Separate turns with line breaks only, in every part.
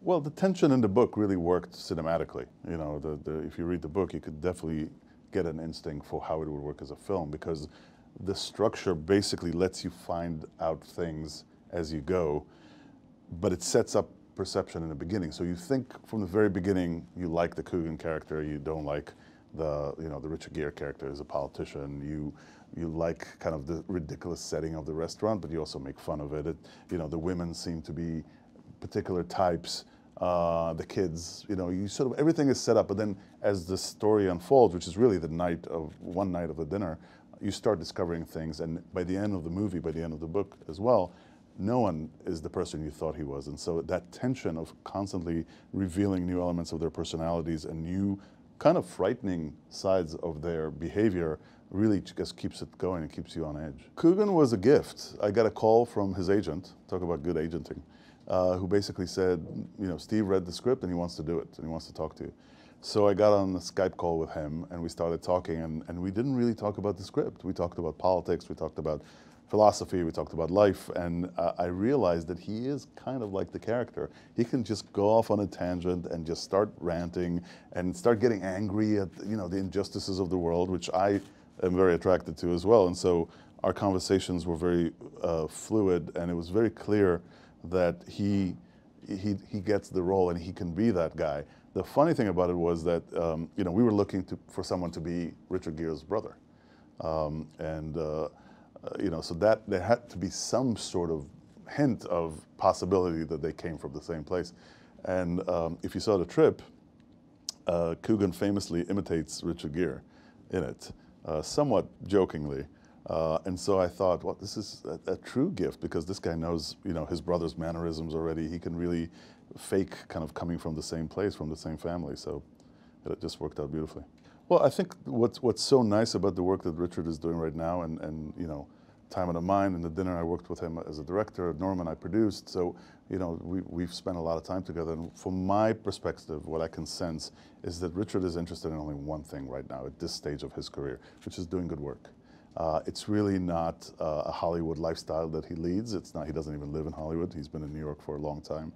Well, the tension in the book really worked cinematically. You know, if you read the book, you could definitely get an instinct for how it would work as a film, because the structure basically lets you find out things as you go, but it sets up perception in the beginning. So you think from the very beginning you like the Coogan character, you don't like the Richard Gere character as a politician. You like kind of the ridiculous setting of the restaurant, but you also make fun of it. The women seem to be particular types. The kids, you sort of, everything is set up, but then as the story unfolds, which is really one night of the dinner, you start discovering things, and by the end of the movie, by the end of the book as well, no one is the person you thought he was. And so that tension of constantly revealing new elements of their personalities and new kind of frightening sides of their behavior really just keeps it going and keeps you on edge. Coogan was a gift. I got a call from his agent, talk about good agenting, who basically said, Steve read the script and he wants to do it and he wants to talk to you. So I got on a Skype call with him and we started talking, and we didn't really talk about the script. We talked about politics, we talked about philosophy, we talked about life, and I realized that he is kind of like the character. He can just go off on a tangent and just start ranting and start getting angry at the injustices of the world, which I am very attracted to as well. And so our conversations were very fluid, and it was very clear that he gets the role and he can be that guy. The funny thing about it was that we were looking for someone to be Richard Gere's brother, so that there had to be some sort of hint of possibility that they came from the same place. And if you saw The Trip, Coogan famously imitates Richard Gere in it, somewhat jokingly. And so I thought, well, this is a true gift, because this guy knows, his brother's mannerisms already. He can really fake kind of coming from the same place, from the same family. So it just worked out beautifully. Well, I think what's so nice about the work that Richard is doing right now, and Time of the Mind and The Dinner, I worked with him as a director. Norman, I produced. So we've spent a lot of time together. And from my perspective, what I can sense is that Richard is interested in only one thing right now at this stage of his career, which is doing good work. It's really not a Hollywood lifestyle that he leads. It's not. He doesn't even live in Hollywood. He's been in New York for a long time.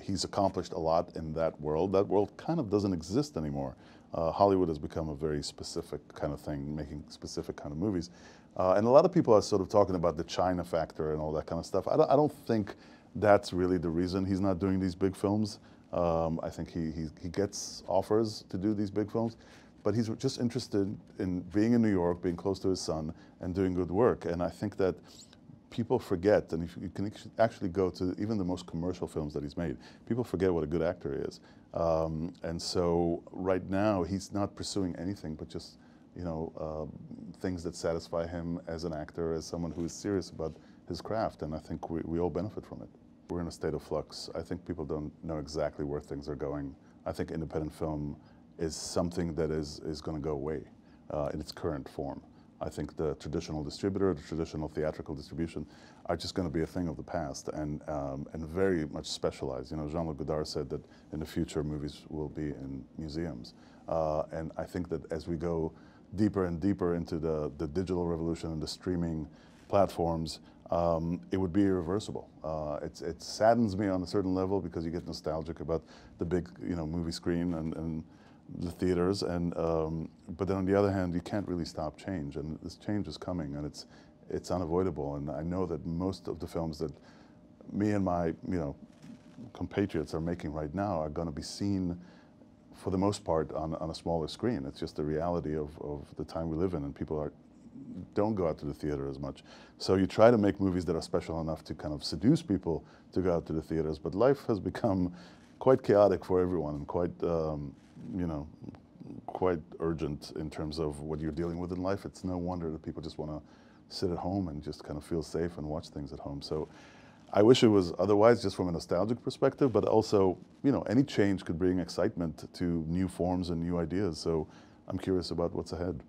He's accomplished a lot in that world. That world kind of doesn't exist anymore. Hollywood has become a very specific kind of thing, making specific kind of movies. And a lot of people are sort of talking about the China factor and all that kind of stuff. I don't think that's really the reason he's not doing these big films. I think he gets offers to do these big films, but he's just interested in being in New York, being close to his son, and doing good work. And I think that people forget, and if you can actually go to even the most commercial films that he's made, people forget what a good actor he is. And so right now he's not pursuing anything but just things that satisfy him as an actor, as someone who is serious about his craft, and I think we all benefit from it. We're in a state of flux. I think people don't know exactly where things are going. I think independent film is something that is going to go away in its current form. I think the traditional distributor, the traditional theatrical distribution are just going to be a thing of the past, and very much specialized. Jean-Luc Godard said that in the future movies will be in museums. And I think that as we go deeper and deeper into the digital revolution and the streaming platforms, it would be irreversible. It saddens me on a certain level, because you get nostalgic about the big movie screen and the theaters, but then on the other hand, you can't really stop change, and this change is coming, and it's unavoidable. And I know that most of the films that me and my compatriots are making right now are going to be seen, for the most part, on a smaller screen. It's just the reality of the time we live in, and people don't go out to the theater as much. So you try to make movies that are special enough to kind of seduce people to go out to the theaters, but life has become quite chaotic for everyone, and quite quite urgent in terms of what you're dealing with in life. It's no wonder that people just want to sit at home and just kind of feel safe and watch things at home. So I wish it was otherwise, just from a nostalgic perspective, but also, any change could bring excitement to new forms and new ideas. So I'm curious about what's ahead.